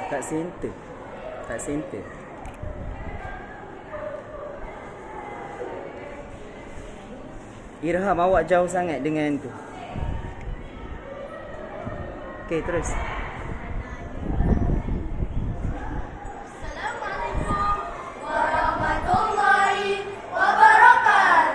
Kat center. Kat center. Irham, awak jauh sangat dengan tu. Okey, terus. Assalamualaikum warahmatullahi wabarakatuh.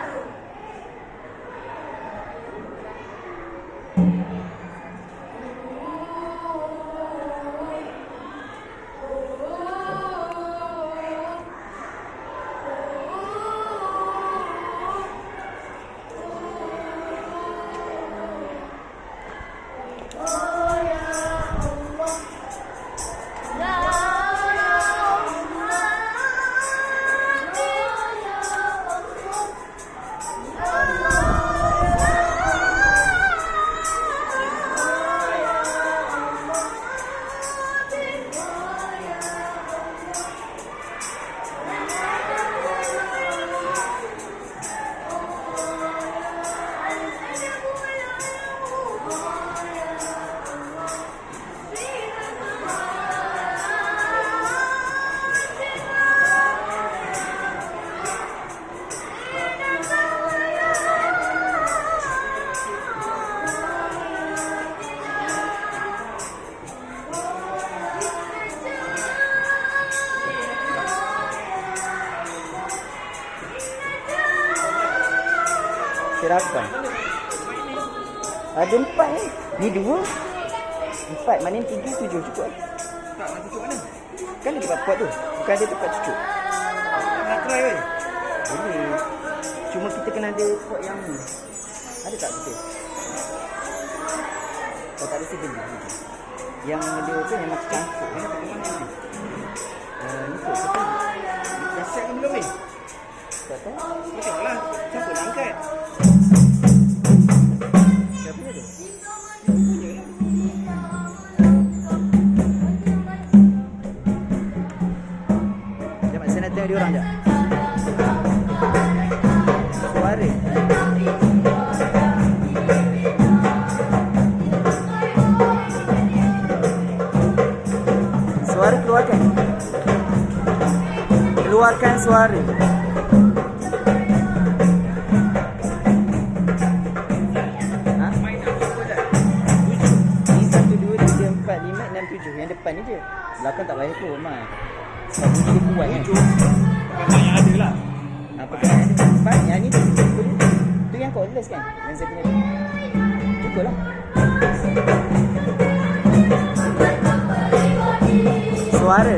Silakan. Ada 4 ni. Ni 2. 4. Mana yang 3, 7 cukup kan? Tak, nak cucuk mana? Kan ada tempat tu. Bukan ada tempat cucuk. Nak try ke? Boleh. Cuma kita kena ada pot yang ni. Ada tak kita? Kalau tak ada sih beli. Yang dia tu yang macam campur. Mana pakai mana ni? Ni tu. Betul. Dah set ke belum ni? Tak tahu. Kau tengoklah. Siapa nak angkat? Siapa dia tu? Punya lah. Sekejap, saya nak tengok dia orang sekejap. Suara. Suara keluarkan. Keluarkan suara. Ha? Ni 1, 2, 3, 4, 5, 6, 7. Yang depan ni je. Belakang tak payah kot, Mak. Sebab bunyi dia kuat kan. Pakai yang ada lah. Apa kan yang ada? Empat, yang ni tu. Tu yang cordless kan? Yang saya punya tu. Cukup lah. Suara.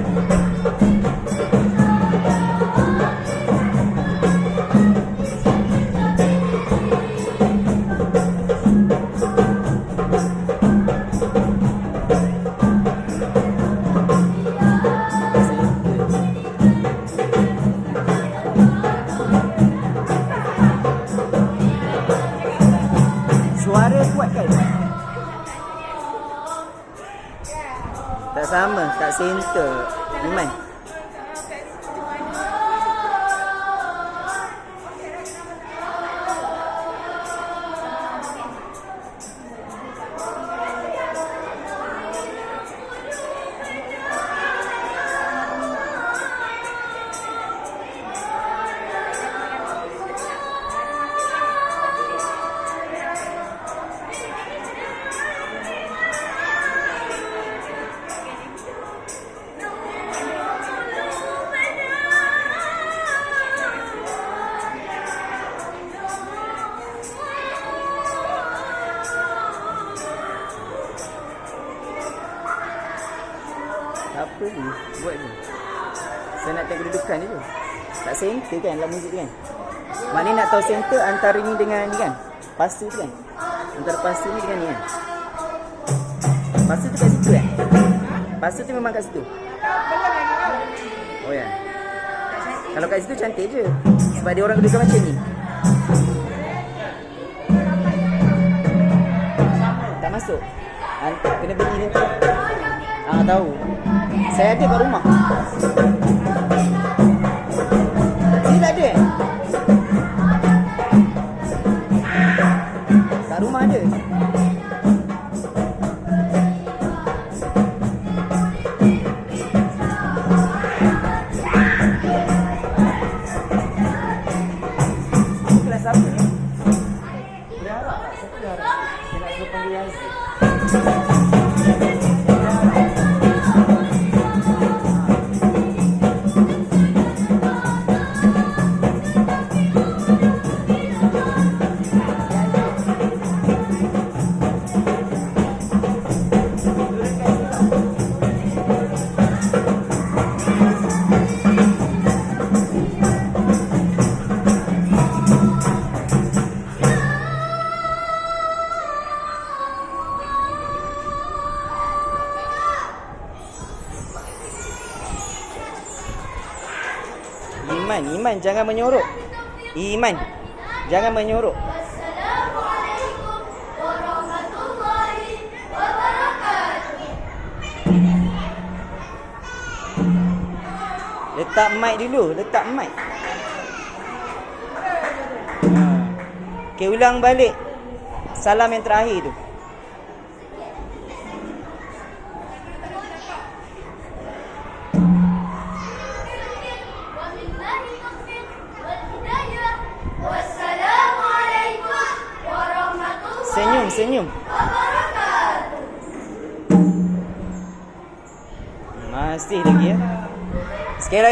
Suara kuat kan? Tak sama, tak center. Memang. Apa ni? Buat ni. Saya nak tengok kedudukan dia tu. Tak center kan dalam muzik tu kan? Maknanya nak tahu center antara ni dengan ni kan? Pasu tu kan? Antara pasu ni dengan ni kan? Pasu tu kat situ kan? Pasu tu memang kat situ? Oh ya. Kalau kat situ cantik je. Sebab dia orang kedudukan macam ni. Tak masuk? Kena beli ni. Tahu. Saya ada kat rumah. Sini tak ada kat rumah ada. Aku panggil Yazid. Iman jangan menyorok. Iman jangan menyorok. Wassalamualaikum warahmatullahi wabarakatuh. Letak mic dulu, letak mic. Okay, ulang balik salam yang terakhir tu. Wabillahi taufiq wal hidayah. Wassalamualaikum warahmatullahi Senyum. wabarakatuh. Masih lagi ya.